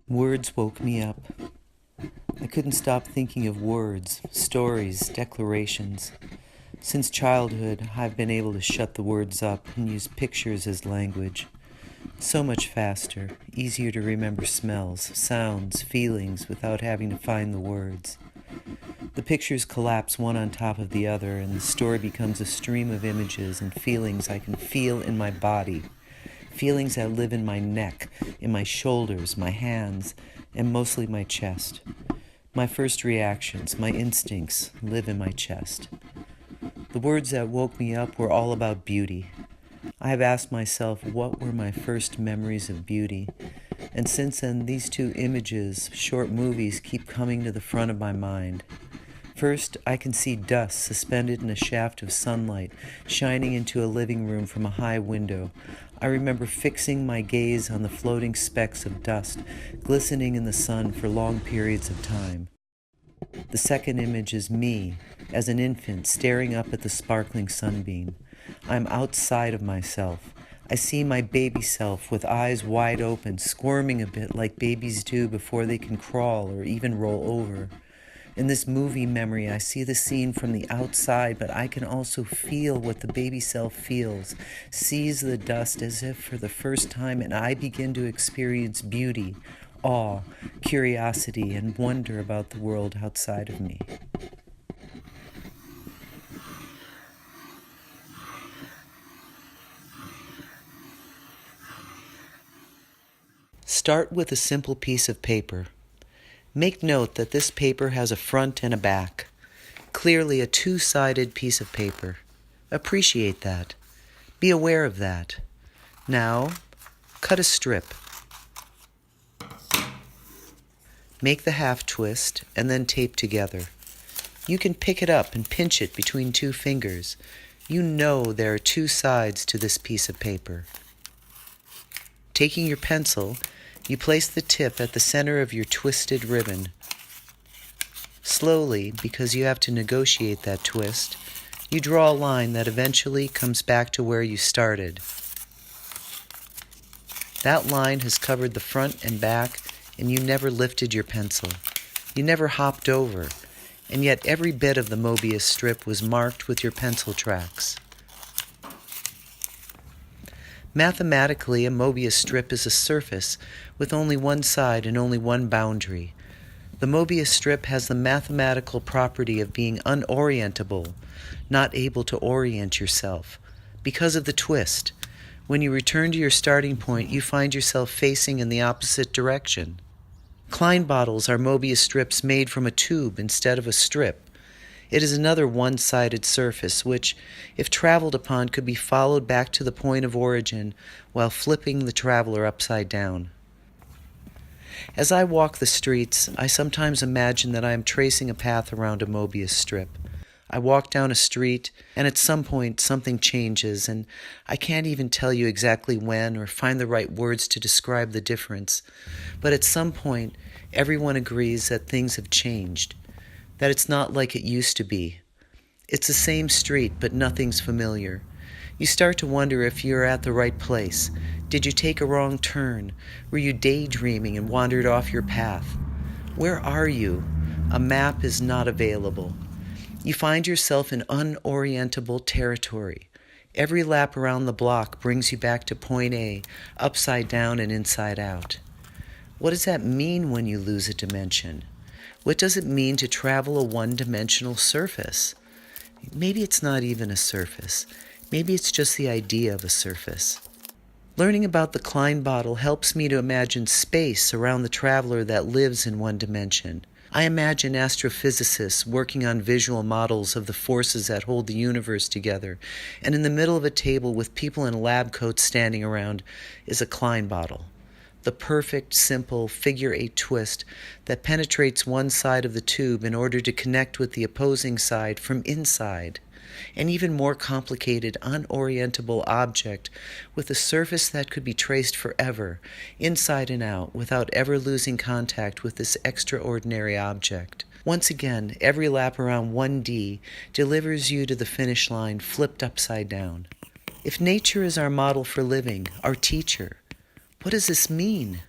Words woke me up. I couldn't stop thinking of words, stories, declarations. Since childhood, I've been able to shut the words up and use pictures as language. So much faster, easier to remember smells, sounds, feelings without having to find the words. The pictures collapse one on top of the other, and the story becomes a stream of images and feelings I can feel in my body. Feelings that live in my neck, in my shoulders, my hands, and mostly my chest. My first reactions, my instincts, live in my chest. The words that woke me up were all about beauty. I have asked myself what were my first memories of beauty, and since then these two images, short movies, keep coming to the front of my mind. First, I can see dust suspended in a shaft of sunlight shining into a living room from a high window. I remember fixing my gaze on the floating specks of dust, glistening in the sun for long periods of time. The second image is me, as an infant, staring up at the sparkling sunbeam. I'm outside of myself. I see my baby self with eyes wide open, squirming a bit like babies do before they can crawl or even roll over. In this movie memory, I see the scene from the outside, but I can also feel what the baby self feels, sees the dust as if for the first time, and I begin to experience beauty, awe, curiosity, and wonder about the world outside of me. Start with a simple piece of paper. Make note that this paper has a front and a back. Clearly a two-sided piece of paper. Appreciate that. Be aware of that. Now, cut a strip. Make the half twist and then tape together. You can pick it up and pinch it between two fingers. You know there are two sides to this piece of paper. Taking your pencil, you place the tip at the center of your twisted ribbon. Slowly, because you have to negotiate that twist, you draw a line that eventually comes back to where you started. That line has covered the front and back, and you never lifted your pencil. You never hopped over, and yet every bit of the Mobius strip was marked with your pencil tracks. Mathematically, a Mobius strip is a surface with only one side and only one boundary. The Mobius strip has the mathematical property of being unorientable, not able to orient yourself, because of the twist. When you return to your starting point, you find yourself facing in the opposite direction. Klein bottles are Mobius strips made from a tube instead of a strip. It is another one-sided surface which, if traveled upon, could be followed back to the point of origin while flipping the traveler upside down. As I walk the streets, I sometimes imagine that I am tracing a path around a Mobius strip. I walk down a street, and at some point something changes, and I can't even tell you exactly when or find the right words to describe the difference. But at some point, everyone agrees that things have changed, that it's not like it used to be. It's the same street, but nothing's familiar. You start to wonder if you're at the right place. Did you take a wrong turn? Were you daydreaming and wandered off your path? Where are you? A map is not available. You find yourself in unorientable territory. Every lap around the block brings you back to point A, upside down and inside out. What does that mean when you lose a dimension? What does it mean to travel a one-dimensional surface? Maybe it's not even a surface. Maybe it's just the idea of a surface. Learning about the Klein bottle helps me to imagine space around the traveler that lives in one dimension. I imagine astrophysicists working on visual models of the forces that hold the universe together, and in the middle of a table with people in lab coats standing around is a Klein bottle. The perfect, simple, figure-8 twist that penetrates one side of the tube in order to connect with the opposing side from inside. An even more complicated, unorientable object with a surface that could be traced forever, inside and out, without ever losing contact with this extraordinary object. Once again, every lap around 1D delivers you to the finish line flipped upside down. If nature is our model for living, our teacher, what does this mean?